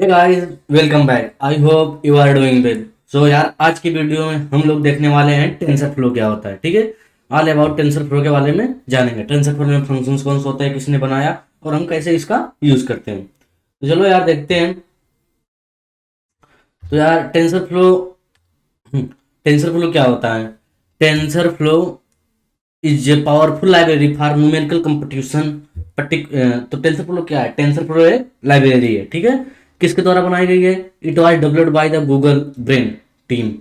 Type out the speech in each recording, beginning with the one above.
Hey guys, welcome back. I hope you are doing well. So यार, आज की video में हम लोग देखने वाले हैं टेंसर फ्लो क्या होता है। ठीक है, ऑल अबाउट टेंसर फ्लो के बारे में जानेंगे। टेंसर फ्लो में फंक्शंस कौन सा होता है, किसने बनाया और हम कैसे इसका यूज करते हैं। तो चलो यार देखते हैं। तो यार टेंसर फ्लो क्या होता है। Tensor flow is a powerful library for numerical computation. तो टेंसर फ्लो क्या है? टेंसर फ्लो एक लाइब्रेरी है। ठीक है, किसके द्वारा बनाई गई है? It was developed by the Google brain team.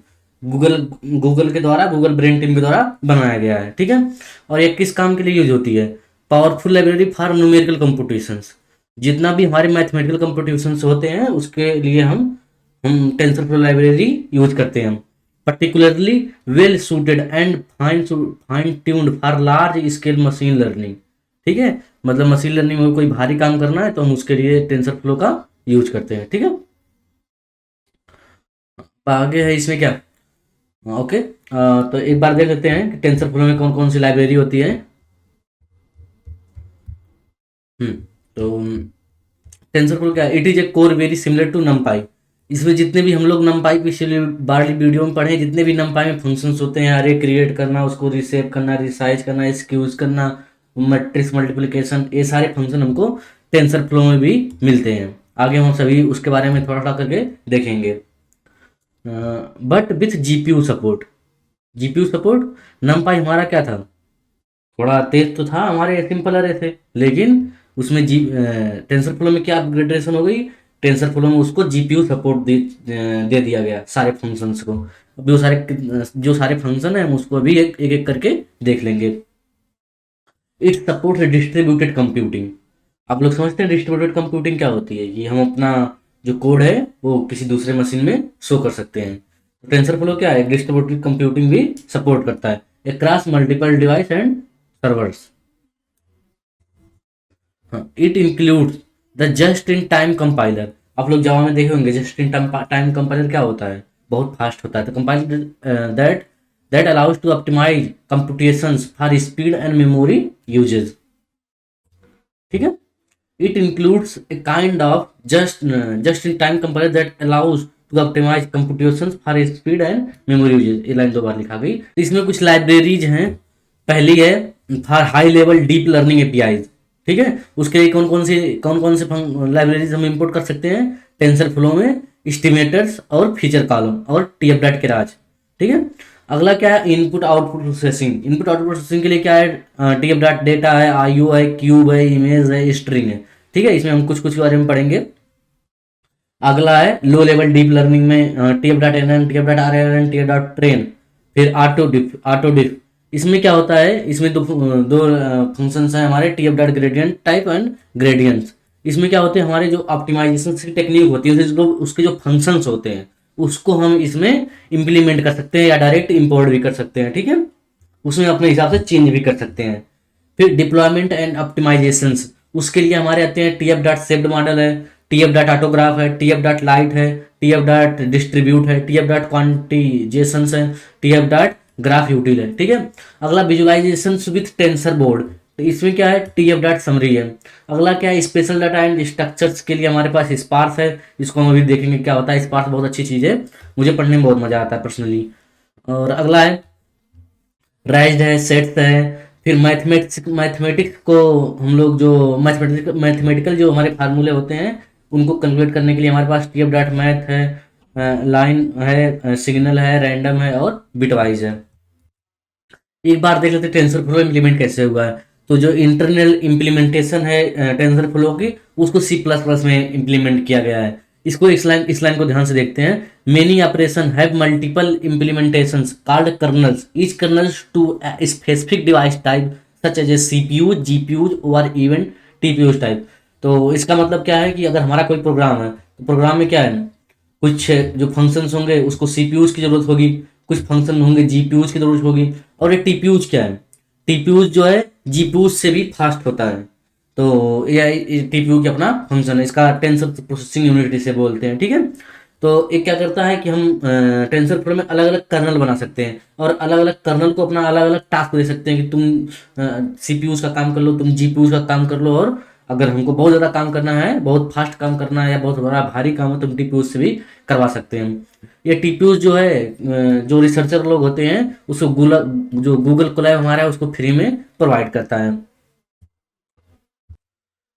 Google Google के द्वारा, गूगल ब्रेन टीम के द्वारा बनाया गया है। ठीक है, और ये किस काम के लिए यूज होती है? Powerful library for numerical computations. जितना भी हमारे मैथमेटिकल कंप्यूटेशंस होते हैं उसके लिए हम टेंसर फ्लो लाइब्रेरी यूज करते हैं। particularly well suited and fine tuned for large scale machine learning। ठीक है, मतलब मशीन लर्निंग में कोई भारी काम करना है तो हम उसके लिए टेंसर फ्लो का यूज करते हैं। ठीक है, आगे है इसमें क्या। ओके, तो एक बार देख लेते हैं कि टेंसर फ्लो में कौन कौन सी लाइब्रेरी होती है। तो टेंसर फ्लो क्या है? It is a core very similar to NumPy. इसमें जितने भी हम लोग नमपाई पिछले बारली वीडियो में पढ़े, जितने भी नमपाई में फंक्शंस होते हैं, अरे क्रिएट करना, उसको रिसेव करना, रिसाइज करना, एक्सक्यूज करना, मैट्रिक्स मल्टीप्लिकेशन, ये सारे फंक्शन हमको टेंसर फ्लो में भी मिलते हैं। आगे हम सभी उसके बारे में थोड़ा थोड़ा करके देखेंगे। But with GPU support. GPU support. नमपाई हमारा क्या था? थोड़ा तेज तो था, हमारे सिंपल अरे थे, लेकिन उसमें टेंसर फ्लो में क्या अपग्रेडेशन हो गई? टेंसर फ्लो में उसको जीपीयू सपोर्ट दे दिया गया सारे फंक्शंस को। अभी वो जो सारे फंक्शन है हम उसको अभी एक एक करके देख लेंगे। It support distributed computing. आप लोग समझते हैं डिस्ट्रीब्यूटेड कंप्यूटिंग क्या होती है? कि हम अपना जो कोड है वो किसी दूसरे मशीन में शो कर सकते हैं। टेंसर फ्लो क्या है? डिस्ट्रीब्यूटेड कंप्यूटिंग भी सपोर्ट करता है across multiple device and servers. It includes the just in time compiler. आप लोग जावा में देखे होंगे जस्ट इन टाइम कंपाइलर क्या होता है? बहुत फास्ट होता है। तो compiler that that allows to optimise computations for speed and memory uses. ठीक है, it includes a kind of just in time compiler that allows to optimise computations for speed and memory uses. ये line दो बार लिखा गई। इसमें कुछ libraries हैं। पहली है for high level deep learning APIs. ठीक है, उसके लिए कौन कौन से लाइब्रेरीज हम इंपोर्ट कर सकते हैं टेंसर फ्लो में? एस्टिमेटर्स और फीचर कॉलम और टीएफ के राज। ठीक है, अगला क्या है? Input output processing. Input output processing के लिए क्या है? टीएफ डेटा है, आईओ है, क्यूब है, इमेज है, स्ट्रिंग है। ठीक है, इसमें हम कुछ कुछ के बारे में पढ़ेंगे। अगला है लो लेवल डीप लर्निंग में TF dot N N, TF dot R N N, TF dot train, फिर ऑटो डिफ। इसमें क्या होता है? इसमें दो फंक्शंस हैं हमारे, TF dot gradient tape and gradients. इसमें क्या होते हैं? हमारे जो ऑप्टिमाइजेशन की टेक्निक होती है उसके जो फंक्शंस होते हैं उसको हम इसमें इम्प्लीमेंट कर सकते हैं या डायरेक्ट इंपोर्ट भी कर सकते हैं। ठीक है, उसमें अपने हिसाब से चेंज भी कर सकते हैं। फिर डिप्लॉयमेंट एंड ऑप्टिमाइजेशन, उसके लिए हमारे आते हैं टीएफ डॉट शेप्ड मॉडल है, टीएफ डॉट ऑटोग्राफ है, टीएफ डॉट लाइट है, टीएफ डॉट डिस्ट्रीब्यूट है, टीएफ डॉट क्वांटिजेशन है, टीएफ डॉट ग्राफ यूटिल है। ठीक है, अगला विजुअलाइजेशन विथ टेंसर बोर्ड। तो इसमें क्या है? टीएफ डॉट समरी है। अगला क्या है? स्पेशल डाटा एंड स्ट्रक्चर्स के लिए हमारे पास स्पार्स है। इसको हम अभी देखेंगे क्या होता है। स्पार्स बहुत अच्छी चीज़ है, मुझे पढ़ने में बहुत मजा आता है पर्सनली। और अगला है राइज्ड है, सेट्स है। फिर मैथमेटिक्स को हम लोग जो मैथमेटिकल जो हमारे फार्मूले होते हैं उनको कैलकुलेट करने के लिए हमारे पास टीएफ डॉट मैथ है, लाइन है, सिग्नल है, रैंडम है और बिटवाइज है। एक बार देख लेते हैं टेंसर फ्लो इम्प्लीमेंट कैसे हुआ है। तो जो इंटरनल इम्प्लीमेंटेशन है टेंसर फ्लो की, उसको सी प्लस प्लस में इम्प्लीमेंट किया गया है। इसको इस लाइन को ध्यान से देखते हैं। Many operation have multiple implementations called kernels, each kernels to specific device type such as a CPU, GPU और इवन टीपीयू टाइप। तो इसका मतलब क्या है कि अगर हमारा कोई प्रोग्राम है तो प्रोग्राम में क्या है, कुछ जो फंक्शंस होंगे उसको सीपीयूज की जरूरत होगी, कुछ फंक्शन होंगे जीपीयूज की जरूरत होगी, और ये टीपीयूज क्या है? टीपीयूज जो है जीपीयूज से भी फास्ट होता है। तो ये टीपीयू की अपना फंक्शन है, इसका टेंसर प्रोसेसिंग यूनिट इसे बोलते हैं। ठीक है, तो एक क्या करता है कि हम टेंसर फ्लो में अलग अलग कर्नल बना सकते हैं और अलग अलग कर्नल को अपना अलग अलग टास्क दे सकते हैं कि तुम सीपीयूज का काम कर लो, तुम जीपीयूज का काम कर लो, और अगर हमको बहुत ज़्यादा काम करना है, बहुत फास्ट काम करना है या बहुत बड़ा भारी काम है तो हम टीपीयू से भी करवा सकते हैं। ये टीपीयू जो है जो रिसर्चर लोग होते हैं उसको गूगल कोलैब हमारा है उसको फ्री में प्रोवाइड करता है।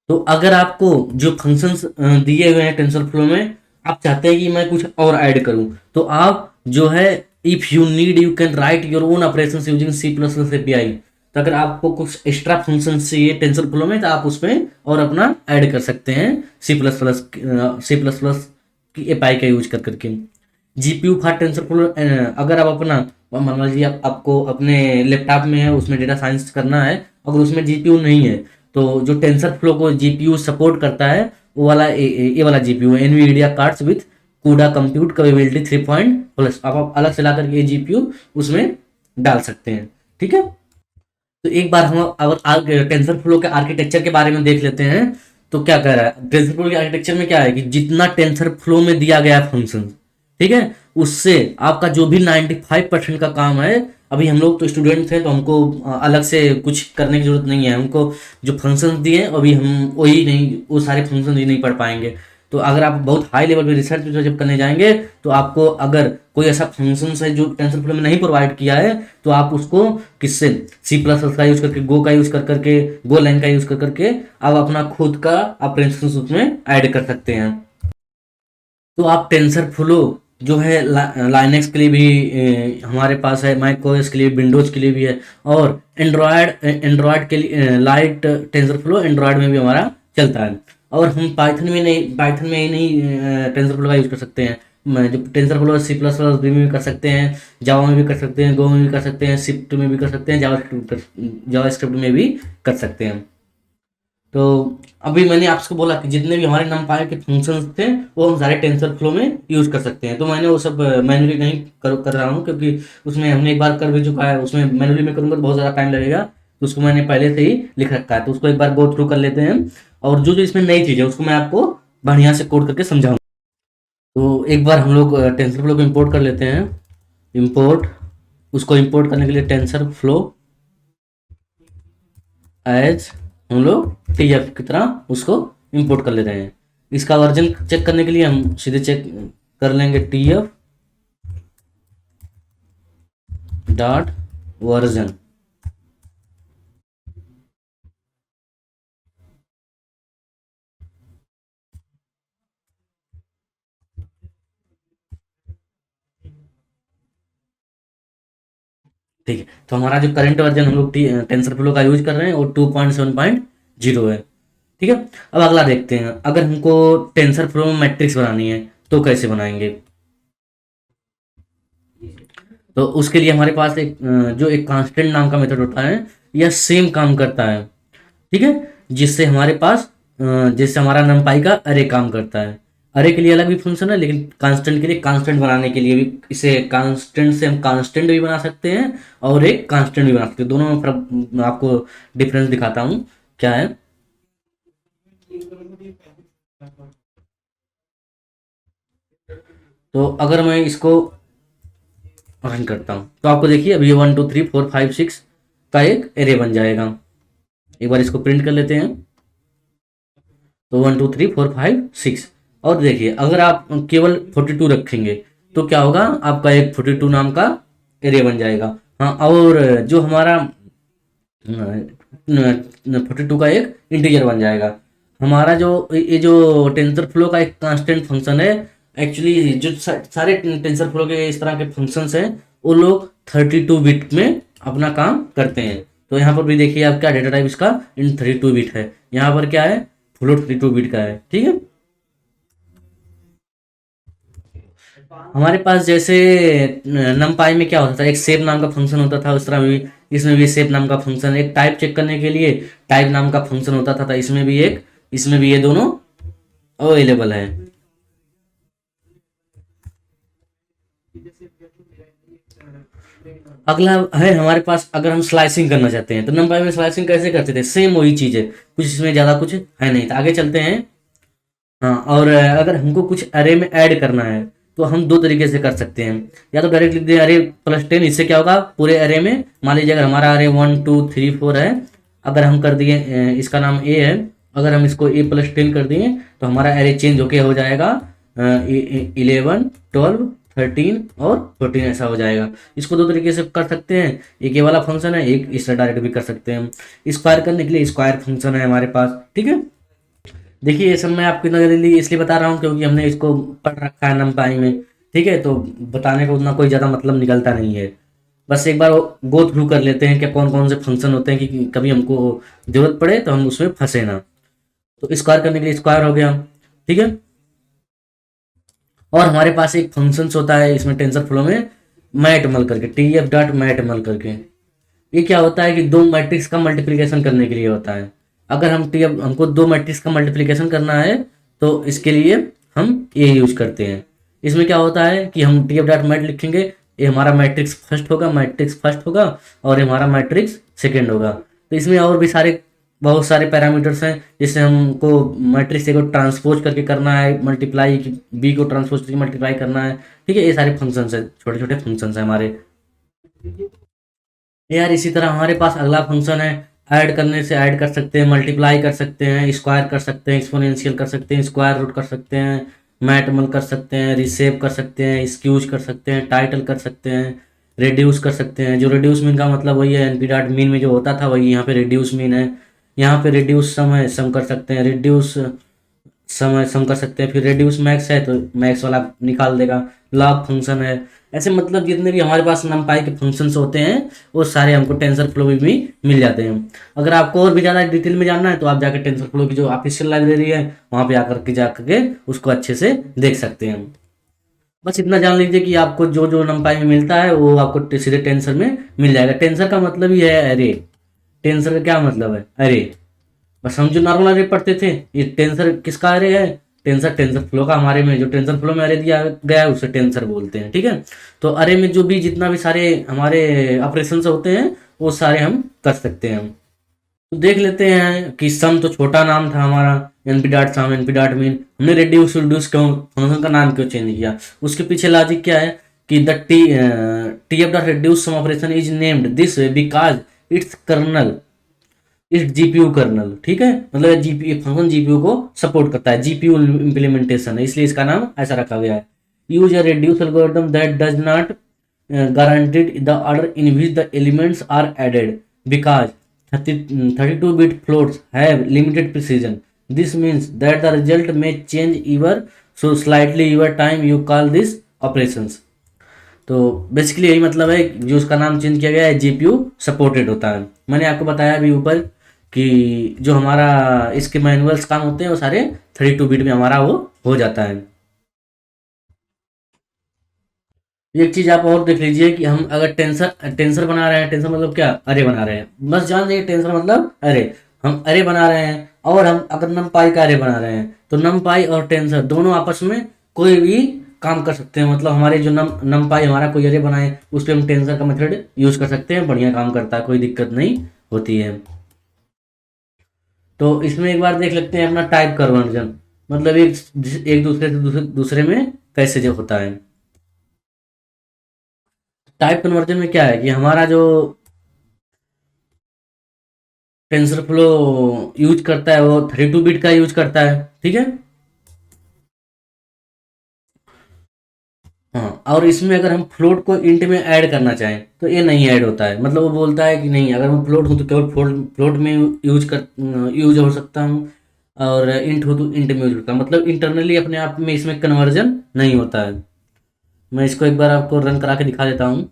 तो अगर आपको जो फंक्शंस दिए हुए हैं टेंसरफ्लो में आप चाहते हैं कि मैं कुछ और ऐड करूं तो आप जो है if you need you can write your own operations using C plus plus API. तो अगर आपको कुछ एक्स्ट्रा फंक्शंस चाहिए टेंसरफ्लो में तो आप उसमें और अपना ऐड कर सकते हैं सी प्लस प्लस की एपीआई का यूज कर करके। जीपीयू फॉर टेंसरफ्लो अगर आप अपना मान लीजिए आपको अपने लैपटॉप में है उसमें डेटा साइंस करना है अगर उसमें जीपीयू नहीं है तो जो टेंसर फ्लो को जीपीयू सपोर्ट करता है वो वाला ये वाला जीपीयू है एनवीडिया कार्ड्स विथ कूडा कंप्यूट कैपेबिलिटी 3 प्लस आप अलग से ला करके जीपीयू उसमें डाल सकते हैं। ठीक है, तो एक बार हम अगर टेंसर फ्लो के आर्किटेक्चर के बारे में देख लेते हैं तो क्या कह रहा है टेंसर फ्लो के आर्किटेक्चर में क्या है कि जितना टेंसर फ्लो में दिया गया फंक्शन, ठीक है, उससे आपका जो भी 95% का काम है, अभी हम लोग तो स्टूडेंट थे तो हमको अलग से कुछ करने की जरूरत नहीं है, हमको जो फंक्शन दिए अभी हम वही नहीं वो सारे फंक्शन ही नहीं पढ़ पाएंगे। तो अगर आप बहुत हाई लेवल पे रिसर्च जब करने जाएंगे तो आपको अगर कोई ऐसा फंक्शन है जो टेंसर फ्लो में नहीं प्रोवाइड किया है तो आप उसको किससे सी प्लस प्लस का यूज करके गो का यूज कर करके गो लाइन का यूज कर करके आप अपना खुद का ऑपरेशन उसमें ऐड कर सकते हैं। तो आप टेंसर फ्लो जो है लाइनेक्स के लिए भी हमारे पास है, मैक ओएस के लिए विंडोज के लिए भी है और एंड्रॉयड के लिए लाइट टेंसर फ्लो एंड्रॉयड में भी हमारा चलता है। और हम पाइथन में ही नहीं टेंसर फ्लो का यूज़ कर सकते हैं। जो TensorFlow C plus plus में भी कर सकते हैं, जावा में भी कर सकते हैं, गो में भी कर सकते हैं, स्विफ्ट में भी कर सकते हैं, जावा स्क्रिप्ट में भी कर सकते हैं। तो अभी मैंने आपको बोला कि जितने भी हमारे नमपाई के फंक्शंस थे वो हम सारे टेंसर फ्लो में यूज कर सकते हैं। तो मैंने वो सब मैनुअली नहीं कर रहा हूँ क्योंकि उसमें हमने एक बार कर भी चुका है, उसमें मैनुअली में करूँगा तो बहुत ज़्यादा टाइम लगेगा, तो उसको मैंने पहले से ही लिख रखा है। तो उसको एक बार गो थ्रू कर लेते हैं और जो जो इसमें नई चीज़ है उसको मैं आपको बढ़िया से कोड करके समझाऊंगा। तो एक बार हम लोग टेंसर फ्लो को इम्पोर्ट कर लेते हैं। इम्पोर्ट उसको इम्पोर्ट करने के लिए टेंसर फ्लो एज हम लोग टीएफ की तरह उसको इंपोर्ट कर लेते हैं। इसका वर्जन चेक करने के लिए हम सीधे चेक कर लेंगे टीएफ डॉट वर्जन। ठीक है, तो हमारा जो करंट वर्जन हम लोग टेंसर फ्लो का यूज कर रहे हैं वो 2.7.0 है। ठीक है, अब अगला देखते हैं अगर हमको टेंसर फ्लो में मैट्रिक्स बनानी है तो कैसे बनाएंगे। तो उसके लिए हमारे पास जो एक कांस्टेंट नाम का मेथड होता है यह सेम काम करता है। ठीक है, जिससे हमारे पास जिससे हमारा नमपाई का अरे काम करता है। अरे के लिए अलग भी फंक्शन है लेकिन कांस्टेंट के लिए कांस्टेंट बनाने के लिए भी इसे कांस्टेंट से हम कांस्टेंट भी बना सकते हैं और एक कांस्टेंट भी बना सकते हैं। दोनों में फर्क मैं आपको डिफरेंस दिखाता हूँ क्या है। तो अगर मैं इसको रन करता हूँ तो आपको देखिए अभी 1 2 3 4 5 6 का एक एरे बन जाएगा। एक बार इसको प्रिंट कर लेते हैं तो 1 2 3 4 5 6 और देखिए अगर आप केवल 42 रखेंगे तो क्या होगा आपका एक 42 नाम का एरे बन जाएगा। हाँ, और जो हमारा 42 का एक इंटीजर बन जाएगा। हमारा जो ये जो टेंसर फ्लो का एक कांस्टेंट फंक्शन है, एक्चुअली जो सारे टेंसर फ्लो के इस तरह के फंक्शंस हैं वो लोग 32 बिट में अपना काम करते हैं। तो यहाँ पर भी देखिए आप क्या डेटा टाइप इसका इन 32 बिट है, यहाँ पर क्या है फ्लोट 32 बिट का है। ठीक है, हमारे पास जैसे नमपाई में क्या होता था एक सेव नाम का फंक्शन होता था, उस तरह भी इसमें भी सेव नाम का फंक्शन, एक टाइप चेक करने के लिए टाइप नाम का फंक्शन होता था, इसमें भी ये दोनों अवेलेबल है। अगला है हमारे पास अगर हम स्लाइसिंग करना चाहते हैं तो नमपाई में स्लाइसिंग कैसे करते थे, सेम वही चीज है, कुछ इसमें ज्यादा कुछ है नहीं। तो आगे चलते हैं। हाँ, और अगर हमको कुछ अरे में ऐड करना है तो हम दो तरीके से कर सकते हैं। या तो डायरेक्ट लिख दें अरे +10, इससे क्या होगा पूरे अरे में मान लीजिए अगर हमारा अरे 1 2 3 4 है, अगर हम कर दिए इसका नाम ए है अगर हम इसको A+10 कर दिए तो हमारा एरे चेंज होके हो जाएगा 11, 12, 13 और 14 ऐसा हो जाएगा। इसको दो तरीके से कर सकते हैं, एक ये वाला फंक्शन है, एक इससे डायरेक्ट भी कर सकते हैं हम। स्क्वायर करने के लिए स्क्वायर फंक्शन है हमारे पास, ठीक है। देखिए ये सब मैं आपकी नजर लिए इसलिए बता रहा हूँ क्योंकि हमने इसको पढ़ रखा है नमपाई में, ठीक है। तो बताने का उतना कोई ज़्यादा मतलब निकलता नहीं है। बस एक बार गो थ्रू कर लेते हैं कि कौन कौन से फंक्शन होते हैं कि कभी हमको जरूरत पड़े तो हम उसमें फंसे ना। तो स्क्वायर करने के लिए स्क्वायर हो गया, ठीक है। और हमारे पास एक फंक्शंस होता है इसमें टेंसर फ्लो में, मैटमल करके, TF.मैटमल करके। ये क्या होता है कि दो मैट्रिक्स का मल्टीप्लिकेशन करने के लिए होता है। अगर हमको दो मैट्रिक्स का मल्टीप्लिकेशन करना है तो इसके लिए हम ये यूज करते हैं। इसमें क्या होता है कि हम TF.मैट लिखेंगे, ये हमारा मैट्रिक्स फर्स्ट होगा और ये हमारा मैट्रिक्स सेकेंड होगा। तो इसमें और भी बहुत सारे पैरामीटर्स हैं, जिससे हमको मैट्रिक्स ए को ट्रांसपोज करके करना है मल्टीप्लाई, बी को ट्रांसपोज करके मल्टीप्लाई करना है, ठीक है। ये सारे फंक्शंस हैं, छोटे छोटे फंक्शंस हैं हमारे। यार इसी तरह हमारे पास अगला फंक्शन है, ऐड करने से ऐड कर सकते हैं, मल्टीप्लाई कर सकते हैं, स्क्वायर कर सकते हैं, एक्सपोनेंशियल कर सकते हैं, स्क्वायर रूट कर सकते हैं, मैटमल कर सकते हैं, रिसेप कर सकते हैं, स्क्यूज कर सकते हैं, टाइटल कर सकते हैं, रिड्यूस कर सकते हैं। जो रिड्यूस मीन का मतलब वही है, एनपी डॉट मीन में जो होता था वही यहाँ पे रिड्यूस मीन है। यहाँ पे रिड्यूस सम है, सम कर सकते हैं, रिड्यूस समय सम कर सकते हैं। फिर रेड्यूस मैक्स है तो मैक्स वाला निकाल देगा। लॉग फंक्शन है। ऐसे मतलब जितने भी हमारे पास नमपाई के फंक्शंस होते हैं वो सारे हमको टेंसर फ्लो में भी मिल जाते हैं। अगर आपको और भी ज़्यादा डिटेल में जानना है तो आप जाकर टेंसर फ्लो की जो ऑफिशियल लाइब्रेरी है वहाँ पे आकर के उसको अच्छे से देख सकते हैं। बस इतना जान लीजिए कि आपको जो जो नमपाई में मिलता है वो आपको सीधे टेंसर में मिल जाएगा। टेंसर का मतलब ही है अरे। टेंसर का क्या मतलब है? अरे। बस हम जो नॉर्मल अरे पढ़ते थे, ये टेंसर किसका अरे है? टेंसर टेंसर फ्लो का। हमारे में जो टेंसर फ्लो में अरे दिया गया है उसे टेंसर बोलते हैं, ठीक है। तो अरे में जो भी जितना भी सारे हमारे ऑपरेशन होते हैं वो सारे हम कर सकते हैं। तो देख लेते हैं कि सम तो छोटा नाम था हमारा, एनपी डॉट सम, एनपी डॉट मीन। हमने रिड्यूस क्यों, फंक्शन का नाम क्यों चेंज किया? उसके पीछे लॉजिक क्या है कि the T F dot reduce sum operation is named this way because it's kernel, इस जीपीयू कर्नल, ठीक है। मतलब जीपीयू फंक्शन जीपीयू को सपोर्ट करता है, जीपीयू इम्प्लीमेंटेशन है, इसलिए इसका नाम ऐसा रखा गया है। Use a reduce algorithm that does not guaranteed the order in which the elements are added because 32 bit floats have limited precision. This means that the result may change ever so slightly every time you call these operations. तो basically यही मतलब है जो उसका नाम change किया गया है, जीपीयू सपोर्टेड होता है। मैंने आपको बताया अभी ऊपर कि जो हमारा इसके मैनुअल्स काम होते हैं वो सारे 32 बिट में हमारा वो हो जाता है। एक चीज आप और देख लीजिए कि हम अगर टेंसर टेंसर बना रहे हैं, टेंसर मतलब क्या? अरे बना रहे हैं। बस जान लीजिए टेंसर मतलब अरे। हम अरे बना रहे हैं और हम अगर नमपाई का अरे बना रहे हैं तो नमपाई और टेंसर दोनों आपस में कोई भी काम कर सकते हैं। मतलब हमारे जो नमपाई हमारा कोई अरे बनाए उस पर हम टेंसर का मेथड यूज कर सकते हैं, बढ़िया काम करता है, कोई दिक्कत नहीं होती है। तो इसमें एक बार देख लेते हैं अपना टाइप कन्वर्जन, मतलब एक दूसरे से दूसरे में कैसे जो होता है। टाइप कन्वर्जन में क्या है कि हमारा जो टेंसर फ्लो यूज करता है वो 32 बिट का यूज करता है, ठीक है। हाँ, और इसमें अगर हम फ्लोट को इंट में ऐड करना चाहें तो ये नहीं ऐड होता है। मतलब वो बोलता है कि नहीं, अगर मैं फ्लोट हूँ तो केवल फ्लोट में यूज हो सकता हूँ, और इंट हो तो इंट में यूज होता है। मतलब इंटरनली अपने आप में इसमें कन्वर्जन नहीं होता है। मैं इसको एक बार आपको रन करा के दिखा देता हूँ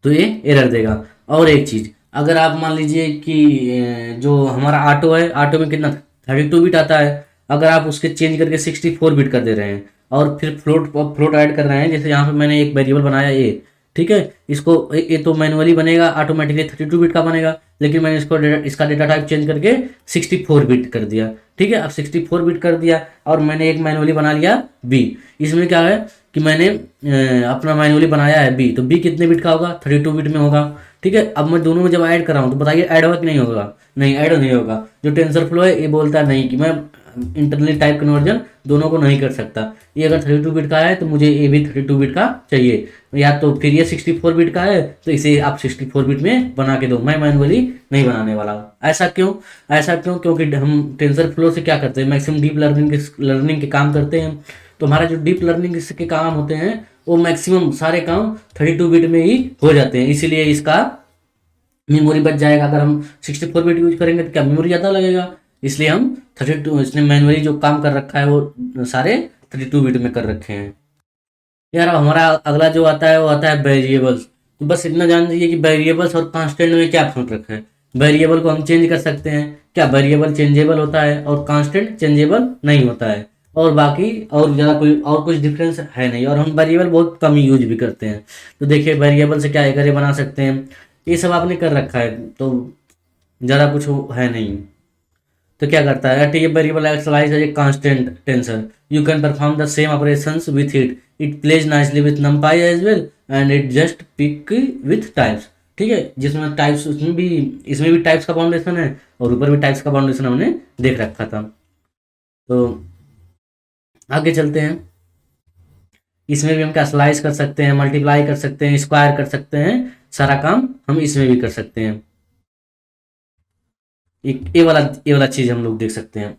तो ये एरर देगा। और एक चीज़, अगर आप मान लीजिए कि जो हमारा ऑटो है, ऑटो में कितना 32 बिट आता है, अगर आप उसके चेंज करके 64 बिट कर दे रहे हैं और फिर फ्लोट ऐड कर रहे हैं, जैसे यहाँ पे मैंने एक वेरिएबल बनाया ए, ठीक है। इसको ये तो मैनुअली बनेगा, ऑटोमेटिकली 32 बिट का बनेगा, लेकिन मैंने इसका डेटा टाइप चेंज करके 64 बिट कर दिया, ठीक है। अब 64 बिट कर दिया और मैंने एक मैनुअली बना लिया बी। इसमें क्या है कि मैंने अपना मैनुअली बनाया है बी, तो बी कितने बिट का होगा? 32 बिट में होगा, ठीक है। अब मैं दोनों में जब ऐड कर रहा हूँ तो बताइए ऐड होगा कि नहीं होगा? नहीं, ऐड नहीं होगा। जो टेंसर फ्लो है ये बोलता है नहीं कि मैं इंटरनली टाइप कन्वर्जन दोनों को नहीं कर सकता। ये अगर 32 बिट का है तो मुझे ये भी 32 बिट का चाहिए, या तो फिर ये 64 बिट का है तो इसे आप 64 बिट में बना के दो, मैं मैनुअली नहीं बनाने वाला हूँ। ऐसा क्यों? ऐसा क्यों? क्योंकि हम टेंसर फ्लो से क्या करते हैं, मैक्सिमम डीप लर्निंग के काम करते हैं। तो हमारा जो डीप लर्निंग के काम होते हैं वो मैक्सिमम सारे काम 32 बिट में ही हो जाते हैं, इसीलिए इसका मेमोरी बच जाएगा। अगर हम 64 बिट यूज करेंगे तो क्या मेमोरी ज़्यादा लगेगा, इसलिए हम 32, इसने मैनुअली जो काम कर रखा है वो सारे 32 बिट में कर रखे हैं। यार अब हमारा अगला जो आता है वो आता है वेरिएबल्स। तो बस इतना जान लीजिए कि वेरिएबल्स और कांस्टेंट में क्या फर्क है। वेरिएबल को हम चेंज कर सकते हैं, क्या वेरिएबल चेंजेबल होता है और कांस्टेंट चेंजेबल नहीं होता है, और बाकी और ज़्यादा कोई और कुछ डिफरेंस है नहीं, और हम वेरिएबल बहुत कम यूज भी करते हैं। तो देखिए वेरिएबल से क्या एक बना सकते हैं, ये सब आपने कर रखा है तो ज़्यादा कुछ है नहीं। तो क्या करता है, a variable actualizes as a constant tensor, you can perform the same operations with it plays nicely with numpy as well and it just pick with types। ठीक है, जिसमें टाइप्स, इसमें भी टाइप्स का बाउंडेशन है और ऊपर भी टाइप्स का बाउंडेशन हमने देख रखा था। तो आगे चलते हैं, इसमें भी हम क्या स्लाइस कर सकते हैं, मल्टीप्लाई कर सकते हैं, स्क्वायर कर सकते हैं, सारा काम हम इसमें भी कर सकते हैं। ये वाला चीज हम लोग देख सकते हैं,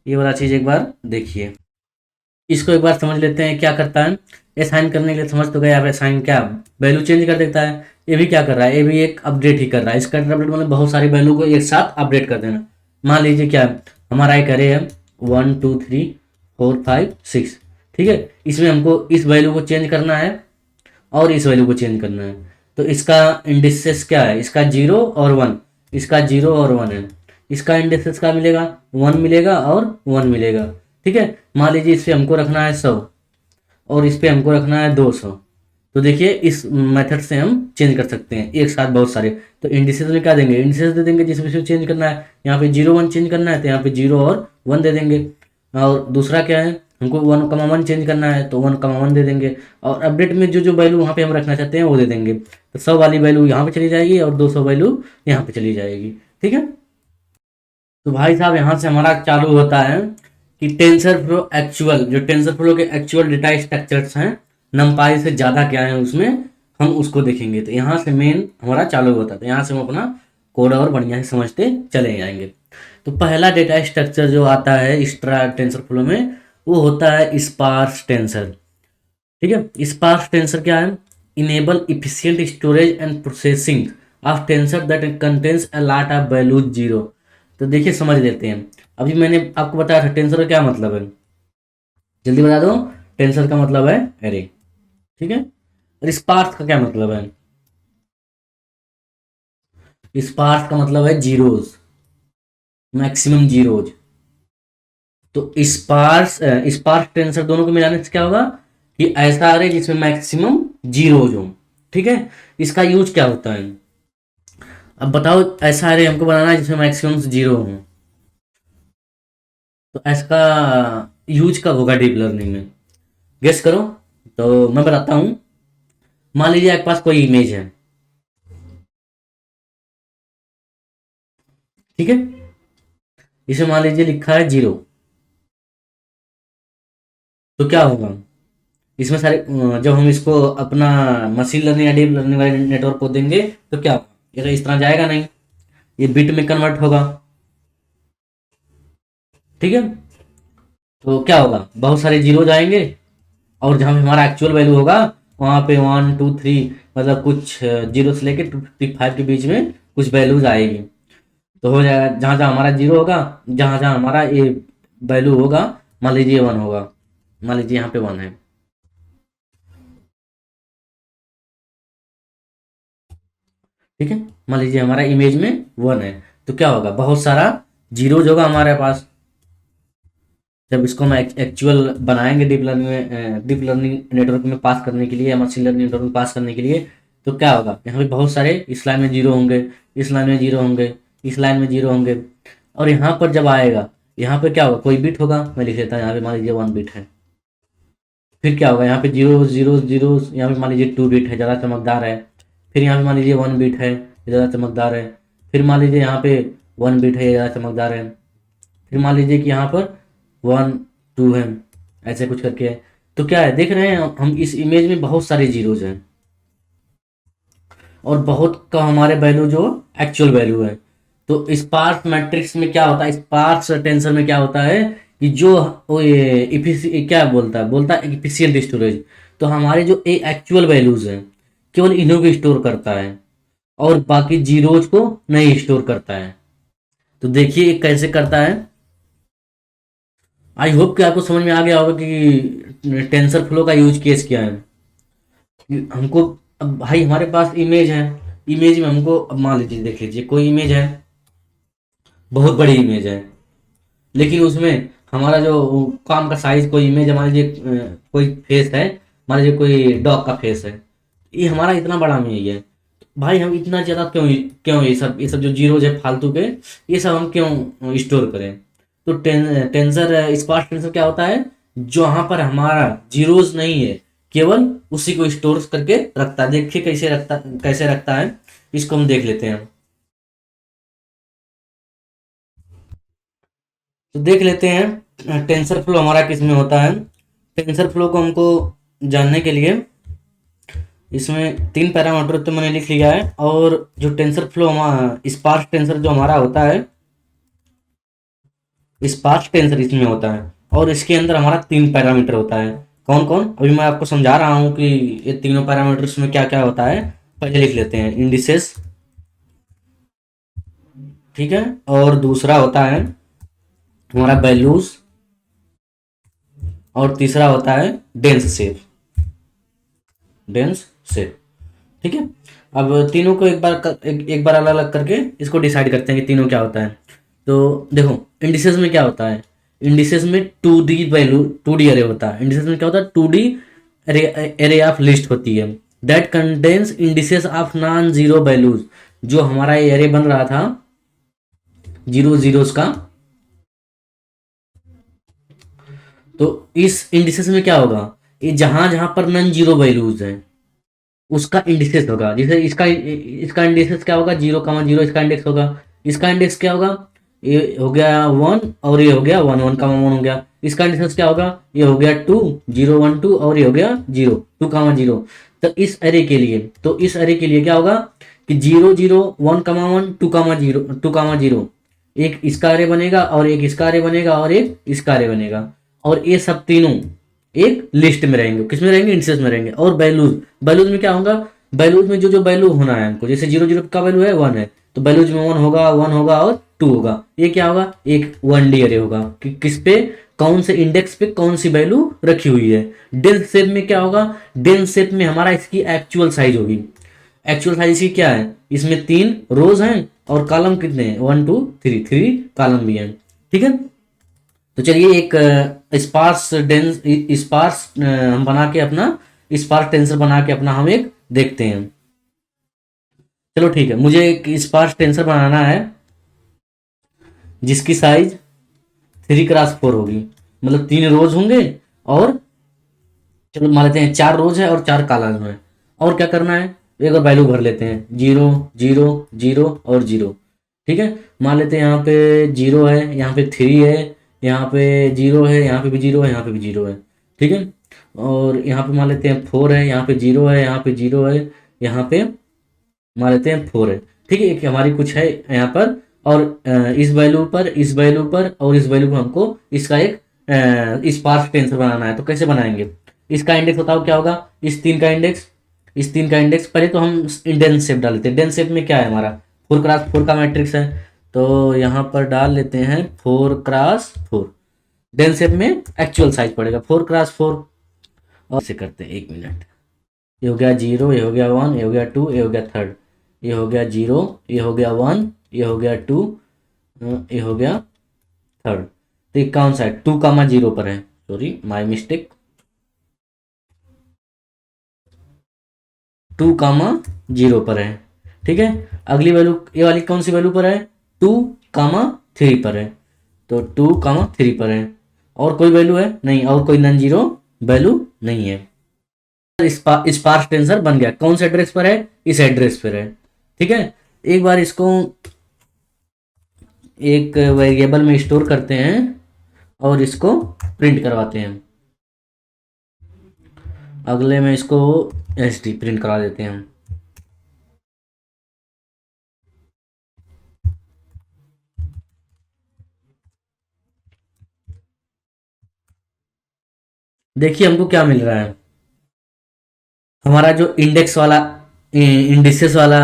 ये वाला चीज एक बार देखिए, इसको एक बार समझ लेते हैं क्या करता है। असाइन करने के लिए समझ तो गए आप, असाइन क्या वैल्यू चेंज कर देता है। ये भी क्या कर रहा है, ये भी एक अपडेट ही कर रहा है। इसका अपडेट मतलब बहुत सारी वैल्यू को एक साथ अपडेट कर देना। मान लीजिए क्या हमारा एक अरे है 1 2 3 4 5 6, ठीक है, इसमें हमको इस वैल्यू को चेंज करना है और इस वैल्यू को चेंज करना है। तो इसका इंडिसेस क्या है, इसका 0 और 1, इसका 0 और 1 है। इसका इंडिसेस का मिलेगा 1 मिलेगा और 1 मिलेगा। ठीक है, मान लीजिए इस पे हमको रखना है 100 और इस पे हमको रखना है 200। तो देखिए इस मेथड से हम चेंज कर सकते हैं एक साथ बहुत सारे। तो इंडिसेस में क्या देंगे, इंडिसेस दे देंगे जिसमें चेंज करना है। यहाँ पे 0 1 चेंज करना है तो यहाँ पे 0 और 1 दे देंगे। और दूसरा क्या है, हमको 1,1 चेंज करना है तो 1,1 दे देंगे। और अपडेट में जो जो वैल्यू वहाँ पे हम रखना चाहते हैं वो दे देंगे। तो 100 वाली वैल्यू यहाँ पे चली जाएगी और 200 वैल्यू यहाँ पे चली जाएगी। ठीक है, तो भाई साहब यहाँ से हमारा चालू होता है कि टेंसर फ्लो एक्चुअल, जो टेंसर फ्लो के एक्चुअल डेटा स्ट्रक्चर्स हैं नमपाई से ज़्यादा क्या है उसमें, हम उसको देखेंगे। तो यहाँ से मेन हमारा चालू होता है, तो यहाँ से हम अपना कोड और बढ़िया से समझते चले जाएंगे। तो पहला डेटा स्ट्रक्चर जो आता है एक्स्ट्रा टेंसर फ्लो में वो होता है स्पार्स टेंसर। ठीक है, स्पार्स टेंसर क्या है, enable efficient storage and processing of tensor that contains a lot of values zero. तो देखिए समझ लेते हैं, अभी मैंने आपको बताया था टेंसर का क्या मतलब है, जल्दी बता दो। टेंसर का मतलब है एरे, ठीक है। और स्पार्स का क्या मतलब है, स्पार्स का मतलब है जीरोज, मैक्सिमम जीरोज। तो स्पार्स स्पार्स टेंसर दोनों को मिलाने से क्या होगा कि ऐसा अरे जिसमें मैक्सिमम जीरोज हो। ठीक है, इसका यूज क्या होता है, अब बताओ ऐसा अरे हमको बनाना है जिसमें मैक्सिमम जीरो हो, तो इसका यूज कब होगा डीप लर्निंग में, गेस करो। तो मैं बताता हूं, मान लीजिए आपके पास कोई इमेज है, ठीक है, इसे मान लीजिए लिखा है 0। तो क्या होगा इसमें सारे जब हम इसको अपना मशीन लर्निंग या डीप लर्निंग वाले नेटवर्क को देंगे तो क्या होगा, ये तो इस तरह जाएगा नहीं, ये बिट में कन्वर्ट होगा। ठीक है, तो क्या होगा, बहुत सारे जीरो जाएंगे और जहाँ पे हमारा एक्चुअल वैल्यू होगा वहाँ पे 1 2 3 मतलब कुछ जीरो से लेके 255 के बीच में कुछ वैल्यूज आएगी। तो हो जाएगा जहाँ जहाँ हमारा जीरो होगा, जहाँ जहाँ हमारा ये वैल्यू होगा, मान लीजिए 1 होगा, मान लीजिए यहाँ पे 1 है। ठीक है, मान लीजिए हमारा इमेज में 1 है, तो क्या होगा, बहुत सारा जीरोज होगा हमारे पास। जब इसको हम एक्चुअल बनाएंगे डीप लर्निंग में, डीप लर्निंग नेटवर्क में पास करने के लिए या मशीन लर्निंग नेटवर्क में पास करने के लिए, तो क्या होगा, यहाँ पे बहुत सारे इस लाइन में जीरो होंगे, इस लाइन में जीरो होंगे, इस लाइन में जीरो होंगे। और यहाँ पर जब आएगा, यहाँ पे क्या होगा, कोई बिट होगा, मैं लिख लेता हूँ यहाँ पे मान लीजिए 1 बिट है। फिर क्या होगा, यहाँ पे जीरो जीरो जीरो, यहाँ पे मान लीजिए 2 बिट है, ज़्यादा चमकदार है। फिर यहाँ पे मान लीजिए 1 बिट है, ज़्यादा चमकदार है। फिर मान लीजिए यहाँ पे 1 बिट है, ज़्यादा चमकदार है। फिर मान लीजिए कि यहाँ पर 1 2 है, ऐसे कुछ करके है। तो क्या है, देख रहे हैं हम इस इमेज में बहुत सारे जीरोज हैं और बहुत कम हमारे वैल्यू जो एक्चुअल वैल्यू है। तो स्पार्स मैट्रिक्स में क्या होता है, स्पार्स टेंसर में क्या होता है कि जो वो ये क्या बोलता है इफिशियंट स्टोरेज। तो हमारे जो ए एक्चुअल वैल्यूज हैं केवल इन्हीं को स्टोर करता है और बाकी जीरोज को नहीं स्टोर करता है। तो देखिए ये कैसे करता है। आई होप कि आपको समझ में आ गया होगा कि टेंसर फ्लो का यूज केस क्या है। हमको अब भाई हमारे पास इमेज है, इमेज में हमको अब मान लीजिए देख लीजिए कोई इमेज है, बहुत बड़ी इमेज है, लेकिन उसमें हमारा जो काम का साइज, कोई इमेज मान लीजिए कोई फेस है, मान लीजिए कोई डॉग का फेस है, ये हमारा इतना बड़ा इमेज है। भाई हम इतना ज़्यादा क्यों क्यों ये सब जो जीरोज है फालतू के, ये सब हम क्यों स्टोर करें। तो टेंसर स्पार्स टेंसर क्या होता है, जहाँ पर हमारा जीरोज नहीं है केवल उसी को स्टोर करके रखता है। देखिए कैसे रखता है, इसको हम देख लेते हैं। तो देख लेते हैं टेंसर फ्लो हमारा किस में होता है। टेंसर फ्लो को हमको जानने के लिए इसमें 3 पैरामीटर तो मैंने लिख लिया है, और जो टेंसर फ्लो हमारा स्पार्स टेंसर जो हमारा होता है, स्पार्स टेंसर इसमें होता है और इसके अंदर हमारा 3 पैरामीटर होता है। कौन कौन, अभी मैं आपको समझा रहा हूँ कि ये तीनों पैरामीटर्स में क्या क्या होता है। पहले लिख लेते हैं इंडिसेस, ठीक है, और दूसरा होता है हमारा वैल्यूज, और तीसरा होता है डेंस शेप, डेंस शेप, ठीक है। अब तीनों को एक बार अलग अलग करके इसको डिसाइड करते हैं कि तीनों क्या होता है। तो देखो इंडिसेस में क्या होता है, इंडिसेस में 2D वैल्यू 2D अरे होता है। इंडिसेस में क्या होता है, 2D एरे ऑफ लिस्ट होती है that contains indices of non zero values. जो हमारा ये एरे बन रहा था जीरो जीरोस का, तो इस इंडिसेस में क्या होगा, ये जहां जहां पर नॉन जीरो वैल्यूज हैं उसका इंडिसेस होगा। जैसे इसका इसका इंडिसेस क्या होगा, 0 0 इसका इंडेक्स होगा। इसका इंडेक्स क्या होगा, ये हो गया 1 और ये हो गया 1 1 1 हो गया। इसका इंडिसेस क्या होगा, ये हो गया 2 0 1 2 और ये हो गया 0 2 0। तो इस अरे के लिए, क्या होगा कि 0 0 1 1 2 0 एक इसका अरे बनेगा और एक इसका अरे बनेगा और एक इसका अरे बनेगा, और ये सब तीनों एक लिस्ट में रहेंगे। किस में रहेंगे, इंडिसेस में रहेंगे। और वैल्यूज, वैल्यूज में क्या होगा, वैल्यूज में जो जो वैल्यू होना है हमको, जैसे 0 0 का वैल्यू है 1 है, तो वैल्यूज में 1 होगा और 2 होगा। ये क्या होगा, एक 1D अरे होगा कि किस पे, कौन से इंडेक्स पे कौन सी वैल्यू रखी हुई है। डेंस शेप में क्या होगा, डेंस शेप में हमारा इसकी एक्चुअल साइज होगी। एक्चुअल साइज इसकी क्या है, इसमें 3 रोज हैं और कॉलम कितने हैं, 1 2 3 कॉलम भी हैं, ठीक है। तो चलिए एक स्पार्स डेंस स्पार्स हम बना के अपना स्पार्स टेंसर बना के अपना हम एक देखते हैं। चलो ठीक है, मुझे एक स्पार्स टेंसर बनाना है जिसकी साइज 3 x 4 होगी, मतलब 3 रोज होंगे और चलो मान लेते हैं 4 रोज है और 4 कॉलम है। और क्या करना है, एक और वैल्यू भर लेते हैं 0 0 0 और 0, ठीक है। मान लेते हैं यहाँ पे 0 है, यहाँ पे 3 है, यहाँ पे 0 है, यहाँ पे भी 0 है, यहाँ पे भी 0 है, ठीक है। और यहाँ पे मान लेते हैं 4 है, यहाँ पे 0 है, यहाँ पे 0 है, यहाँ पे मान लेते हैं 4 है, ठीक है। एक हमारी कुछ है यहाँ पर, और इस वैल्यू पर और इस वैल्यू पर हमको इसका एक स्पार्स टेंसर बनाना है। तो कैसे बनाएंगे, इसका इंडेक्स बताओ क्या होगा, इस तीन का इंडेक्स पहले तो हम डेंस शेप डाल लेते हैं। डेंस शेप में क्या है हमारा 4 x 4 का मैट्रिक्स है, तो यहाँ पर डाल लेते हैं 4 x 4। डेंस शेप में एक्चुअल साइज पड़ेगा 4 x 4। और से करते हैं, 1 मिनट। ये हो गया 0, ये हो गया 1, ये हो गया 2, ये हो गया 3, ये हो गया 0, ये हो गया 1, ये हो गया 2, ये हो गया 3। तो ये कौन सा है, 2 0 पर है, सॉरी माय मिस्टेक, 2 0 पर है, ठीक है। अगली वैल्यू ये वाली कौन सी वैल्यू पर है, 2 3 पर है, तो 2 3 पर है। और कोई वैल्यू है नहीं, और कोई नॉन जीरो वैल्यू नहीं है। स्पार्स टेंसर बन गया, कौन से एड्रेस पर है, इस एड्रेस पर है, ठीक है। एक बार इसको एक वेरिएबल में स्टोर करते हैं और इसको प्रिंट करवाते हैं। अगले में इसको एच डी प्रिंट करा देते हैं हम। देखिए हमको क्या मिल रहा है। हमारा जो इंडेक्स वाला इंडिसेस वाला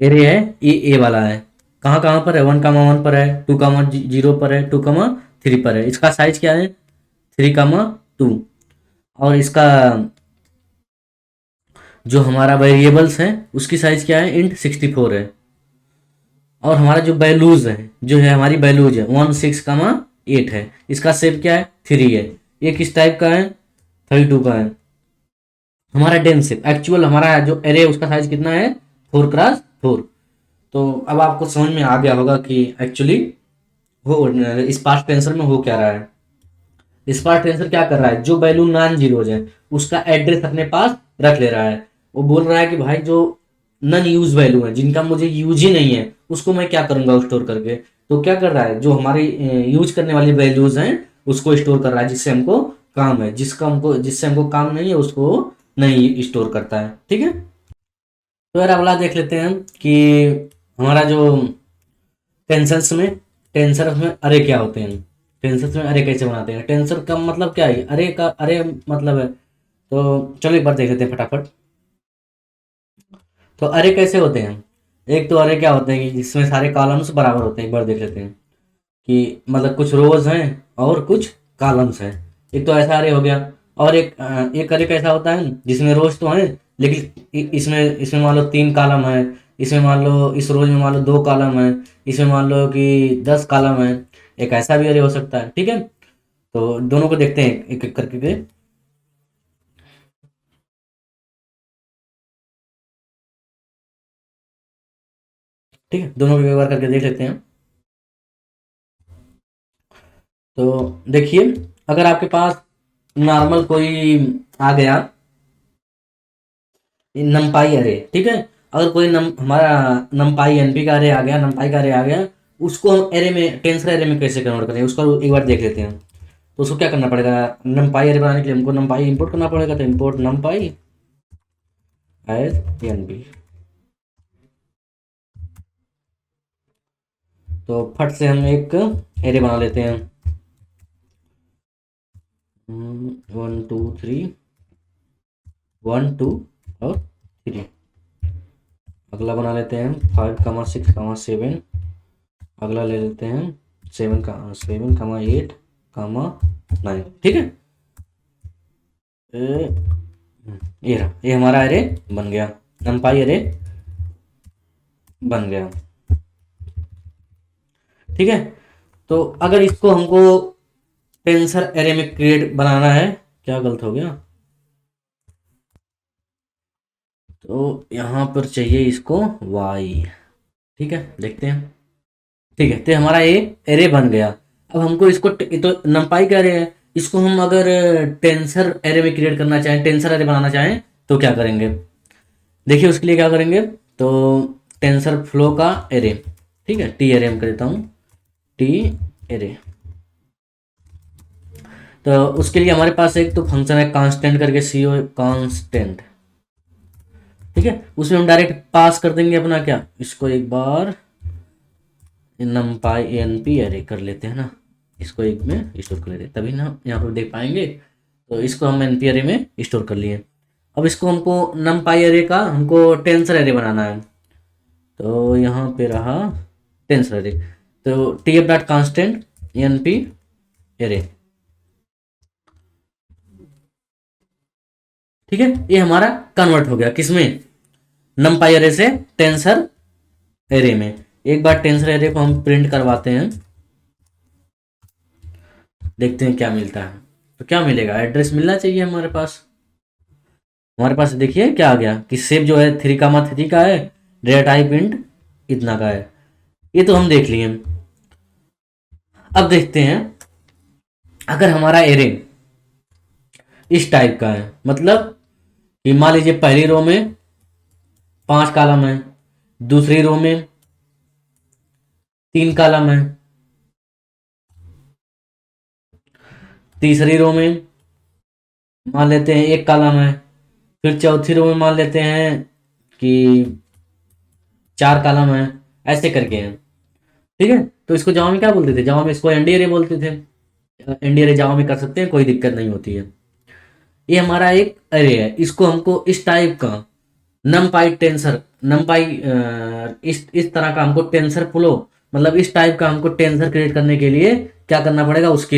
एरे है, ये ए वाला है। कहाँ कहाँ पर है? 1,1 पर है, 2,0 पर है, 2,3 पर है। इसका साइज क्या है? 3,2। और इसका जो हमारा वेरिएबल्स है उसकी साइज क्या है? इंट 64 है। और हमारा जो वैल्यूज है, जो है हमारी वैल्यूज है 16,8 है। इसका शेप क्या है? 3 है। ये किस टाइप का है? 32 का है। हमारा डेंस शेप एक्चुअल हमारा जो एरे है उसका साइज कितना है? 4x4। तो अब आपको समझ में आ गया होगा कि एक्चुअली वो इस पास्ट टेंसर में हो क्या रहा है। इस पास्ट टेंसर क्या कर रहा है? जो वैल्यू नॉन जीरोज है उसका एड्रेस अपने पास रख ले रहा है। वो बोल रहा है कि भाई जो नन यूज वैल्यू है, जिनका मुझे यूज ही नहीं है, उसको मैं क्या करूंगा स्टोर करके। तो क्या कर रहा है? जो हमारी यूज करने वाली वैल्यूज हैं उसको स्टोर कर रहा है, जिससे हमको काम है। जिससे हमको काम नहीं है उसको नहीं स्टोर करता है। ठीक है। तो यार अगला देख लेते हैं हम कि हमारा जो टेंसर्स में टेंसर्स में अरे क्या होते हैं। टेंसर्स में अरे कैसे बनाते हैं? टेंसर का मतलब क्या है? अरे का अरे मतलब है। तो चलो एक बार देख लेते हैं फटाफट। तो अरे कैसे होते हैं? एक तो अरे क्या होते हैं कि जिसमें सारे कॉलम्स बराबर होते हैं। एक बार देख लेते हैं कि मतलब कुछ रोज हैं और कुछ कॉलम्स हैं। एक तो ऐसा अरे हो गया। और एक अरे कैसा होता है जिसमें रोज तो हैं लेकिन इसमें इसमें मान लो 3 कॉलम है। इसमें मान लो इस रोज में मान लो 2 कॉलम है। इसमें मान लो कि 10 कॉलम है। एक ऐसा भी अरे हो सकता है। ठीक है। तो दोनों को देखते हैं एक एक करके के। ठीक है, दोनों को एक बार करके देख लेते हैं। तो देखिए, अगर आपके पास नॉर्मल कोई आ गया नमपाई अरे, ठीक है। अगर कोई हमारा नमपाई एनपी का अरे आ गया, नमपाई का अरे आ गया, उसको हम एरे में टेंसर एरे में कैसे कन्वर्ट करें उसका एक बार देख लेते हैं। तो उसको क्या करना पड़ेगा? नमपाई अरे बनाने के लिए हमको नमपाई इंपोर्ट करना पड़ेगा। तो इंपोर्ट नमपाई एज एनपी। तो फट से हम एक एरे बना लेते हैं। 1 2 3, 1 2 और 3। अगला बना लेते हैं 5,6,7। अगला ले लेते हैं 7,8,9। ठीक है। ए, ये रहा, ये हमारा एरे बन गया। नमपाई एरे बन गया। ठीक है। तो अगर इसको हमको टेंसर एरे में क्रिएट बनाना है, क्या गलत हो गया? तो यहाँ पर चाहिए इसको y। ठीक है, देखते हैं। ठीक है, तो हमारा ये एरे बन गया। अब हमको इसको ये तो नंपाई का एरे है, इसको हम अगर टेंसर एरे में क्रिएट करना चाहें, टेंसर एरे बनाना चाहें तो क्या करेंगे? देखिए उसके लिए क्या करेंगे। तो टेंसर फ्लो का एरे, ठीक है, टी एरे हम कर देता हूँ, टी एरे। तो उसके लिए हमारे पास एक तो फंक्शन है कांस्टेंट करके, सी ओ कांस्टेंट। ठीक है, उसमें हम डायरेक्ट पास कर देंगे अपना क्या, इसको एक बार नमपाई एन पी एरे कर लेते हैं ना। इसको एक में स्टोर कर लेते हैं, तभी ना यहाँ पर देख पाएंगे। तो इसको हम एन पी एरे में स्टोर कर लिए। अब इसको हमको नमपाई एरे का हमको टेंसर एरे बनाना है। तो यहाँ पे रहा टेंसर एरे। तो T F dot constant N P array. ठीक है, ये हमारा कन्वर्ट हो गया किसमें? नमपाई एरे से टेंसर एरे में। एक बार टेंसर एरे को हम प्रिंट करवाते हैं, देखते हैं क्या मिलता है। तो क्या मिलेगा? एड्रेस मिलना चाहिए हमारे पास। हमारे पास देखिए क्या आ गया कि सेव जो है 3,3 का है, डेटा टाइप इंट इतना का है। ये तो हम देख लिए। अब देखते हैं अगर हमारा एरे इस टाइप का है, मतलब कि मान लीजिए पहली रो में 5 कॉलम है, दूसरी रो में 3 कॉलम है। तीसरी रो में मान लेते हैं 1 कॉलम है। फिर चौथी रो में मान लेते हैं कि 4 कॉलम है। ऐसे करके हैं। ठीक है, तो इसको जावा में क्या बोलते थे, जावा में इसको एनडी अरे बोलते थे। एनडी अरे जावा में कर सकते हैं, कोई दिक्कत नहीं होती है। ये हमारा एक अरे है, इसको हमको इस टाइप का नमपाई टेंसर नमपाई इस तरह का हमको टेंसर फ्लो, मतलब इस टाइप का हमको टेंसर क्रिएट करने के लिए क्या करना पड़ेगा, उसके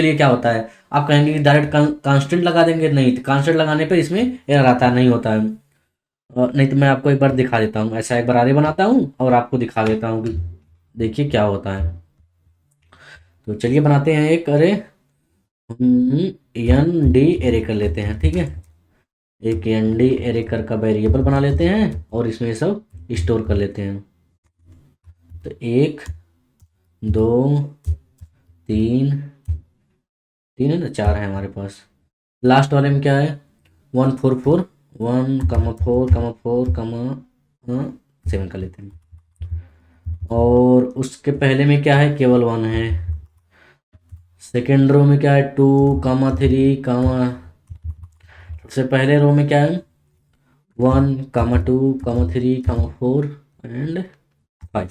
लिए क्या होता है। आप कहेंगे कि डायरेक्ट कांस्टेंट लगा देंगे, नहीं, कांस्टेंट लगाने पर इसमें एरर आता है, नहीं होता है। नहीं तो मैं आपको एक बार दिखा देता हूँ, ऐसा एक बार आरे बनाता हूँ और आपको दिखा देता हूँ कि देखिए क्या होता है। तो चलिए बनाते हैं एक अरे, एन डी एरे कर लेते हैं। ठीक है, एक एन डी एरे कर का वेरिएबल बना लेते हैं और इसमें सब स्टोर कर लेते हैं। तो 1 2 3, 3 है ना, 4 है हमारे पास। लास्ट वाले में क्या है, 1 4 4, 1 4 4 7 कर लेते हैं। और उसके पहले में क्या है, केवल 1 है। सेकेंड रो में क्या है, 2 3, सबसे पहले रो में क्या है, 1 2 3 4 एंड 5।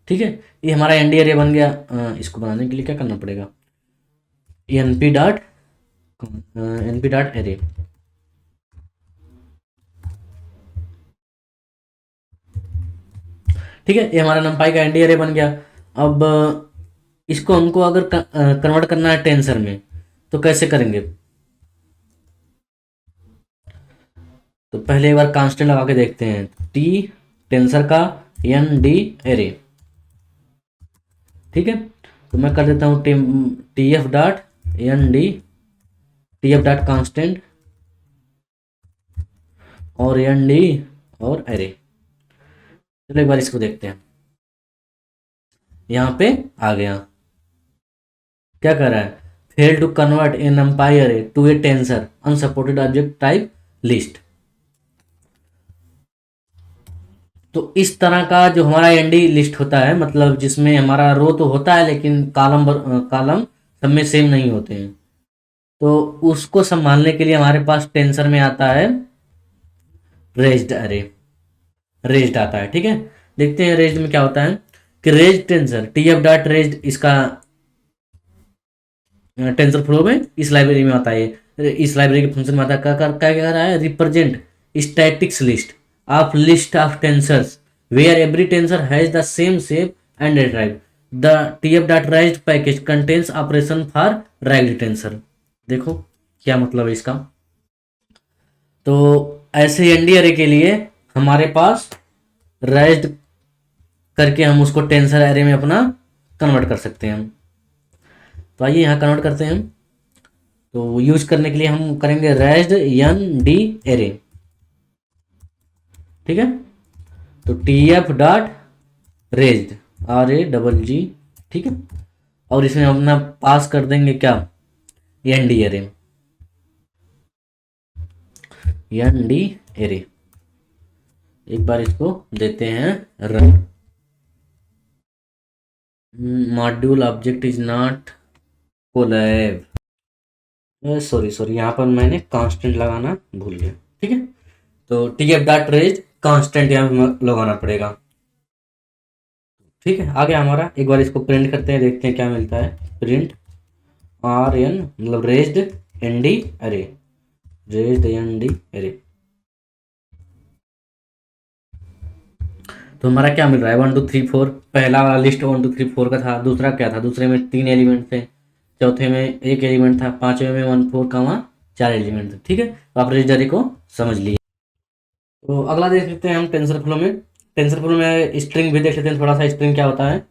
ठीक है, ये हमारा एनडी अरे बन गया। इसको बनाने के लिए क्या करना पड़ेगा, np डॉट एरे। ठीक है, ये हमारा नंपाई का एनडी अरे बन गया। अब इसको हमको अगर कन्वर्ट करना है टेंसर में, तो कैसे करेंगे। तो पहले एक बार कांस्टेंट लगा के देखते हैं, टी टेंसर का एन डी एरे। ठीक है, तो मैं कर देता हूँ T F dot N D, T F dot constant और एन डी और एरे। चलो एक बार इसको देखते हैं, यहाँ पे आ गया। क्या कर रहा है, fail to convert a NumPy array to a tensor unsupported object type list. तो इस तरह का जो हमारा एनडी लिस्ट होता है, मतलब जिसमें हमारा रो तो होता है लेकिन कॉलम सब में सेम नहीं होते हैं, तो उसको संभालने के लिए हमारे पास टेंसर में आता है रेज्ड अरे। रेज्ड आता है। ठीक है, देखते हैं रेज्ड में क्या होता है कि raised tensor T F dot raised, इसका टेंसर फ्लो में इस लाइब्रेरी में आता है। इस लाइब्रेरी के फंक्शन में आता है, क्या कह रहा है, represent statics list of list of tensors where every tensor has the same shape and drive. The tf dot raised package contains operation for raised tensor. देखो क्या मतलब है इसका। तो ऐसे एनडी अरे के लिए हमारे पास राइज्ड करके हम उसको टेंसर एरे में अपना कन्वर्ट कर सकते हैं। तो आइए यहाँ कन्वर्ट करते हैं। तो यूज करने के लिए हम करेंगे रेज्ड एन डी एरे। ठीक है, तो T F dot raised RAGG। ठीक है, और इसमें हम अपना पास कर देंगे क्या, N D array, N D array. एक बार इसको देते हैं run. Module object is not Colab, sorry यहाँ पर मैंने कांस्टेंट लगाना भूल गया। ठीक है, तो T F dot raise constant यहाँ पे लगाना पड़ेगा। ठीक है, आ गया हमारा। एक बार इसको प्रिंट करते हैं, देखते हैं क्या मिलता है। प्रिंट RN मतलब रेज्ड ND अरे, रेज्ड ND अरे। तो हमारा क्या मिल रहा है, 1 2 3 4। पहला वाला लिस्ट 1 2 3 4 का था, दूसरा क्या था, दूसरे में 3 एलिमेंट थे, चौथे में 1 एलिमेंट था, पांचवें में 1 4 4 एलिमेंट थे। ठीक है, तो आप रेज्ड अरे को समझ लिए। तो अगला देख लेते हैं हम टेंसर फ्लो में। टेंसर फ्लो में स्ट्रिंग भी देख लेते हैं, थोड़ा सा स्ट्रिंग क्या होता है।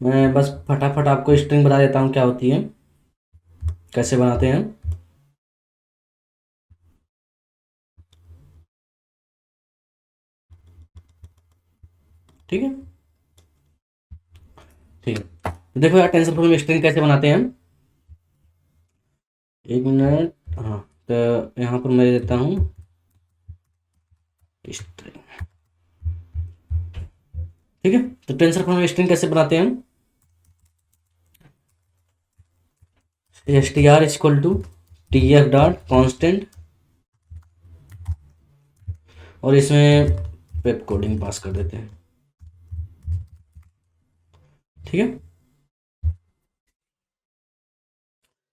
मैं बस फटाफट आपको स्ट्रिंग बता देता हूँ क्या होती है, कैसे बनाते हैं। ठीक है, ठीक है, तो देखो यार टेंसर फ्लो में स्ट्रिंग कैसे बनाते हैं। एक मिनट, हाँ, तो यहाँ पर मैं देता हूँ स्ट्रिंग। ठीक है। तो टेंसर फॉर्म में स्ट्रिंग कैसे बनाते हैं हम, S T R equal to T F dot constant, और इसमें वेब कोडिंग पास कर देते हैं, ठीक है।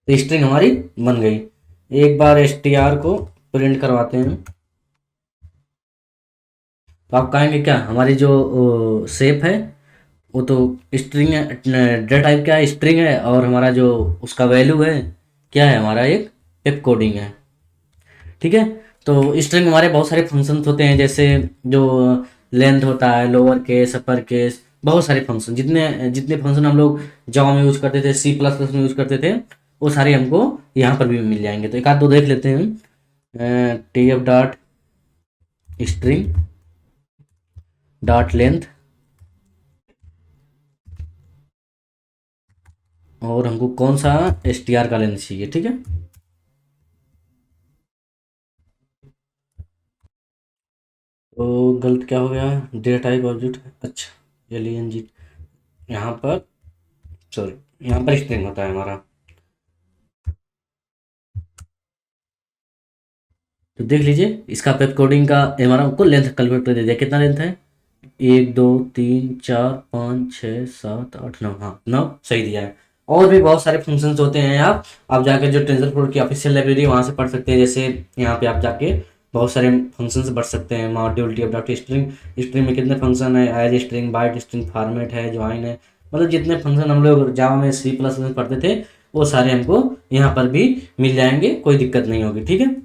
तो स्ट्रिंग हमारी बन गई। एक बार एस टी आर को प्रिंट करवाते हैं, तो आप कहेंगे क्या हमारी जो शेप है वो तो स्ट्रिंग है, डेटा टाइप क्या है, स्ट्रिंग है, और हमारा जो उसका वैल्यू है क्या है, हमारा एक वेब कोडिंग है, ठीक है। तो स्ट्रिंग हमारे बहुत सारे फंक्शंस होते हैं, जैसे जो लेंथ होता है, लोअर केस, अपर केस, बहुत सारे फंक्शन, जितने जितने फंक्शन हम लोग जावा में यूज करते थे, सी प्लस प्लस में यूज करते थे, वो सारे हमको यहाँ पर भी मिल जाएंगे। तो एक आध दो देख लेते हैं। T F dot string dot length, और हमको कौन सा एस टी आर का लेंथ चाहिए, ठीक है। तो गलत क्या हो गया, डेटा टाइप ऑब्जेक्ट, अच्छा एल एन जी, यहाँ पर सॉरी, यहाँ पर स्ट्रिंग होता है हमारा। तो देख लीजिए इसका वेब कोडिंग का हमारा हमको लेंथ कैलकुलेट कर दे दिया, कितना लेंथ है, 1 2 3 4 5 6 7 8 9, हाँ 9 सही दिया है। और भी बहुत सारे फंक्शंस होते हैं, आप जाकर जो टेंसरफ्लो की ऑफिशियल लाइब्रेरी वहाँ से पढ़ सकते हैं। जैसे यहाँ पे आप जाके बहुत सारे फंक्शंस पढ़ सकते हैं, module T dot string, string में कितने फंक्शन है, as string, byte string, format है, ज्वाइन है, मतलब जितने फंक्शन हम लोग जावा में सी प्लस में पढ़ते थे वो सारे हमको यहाँ पर भी मिल जाएंगे, कोई दिक्कत नहीं होगी, ठीक है।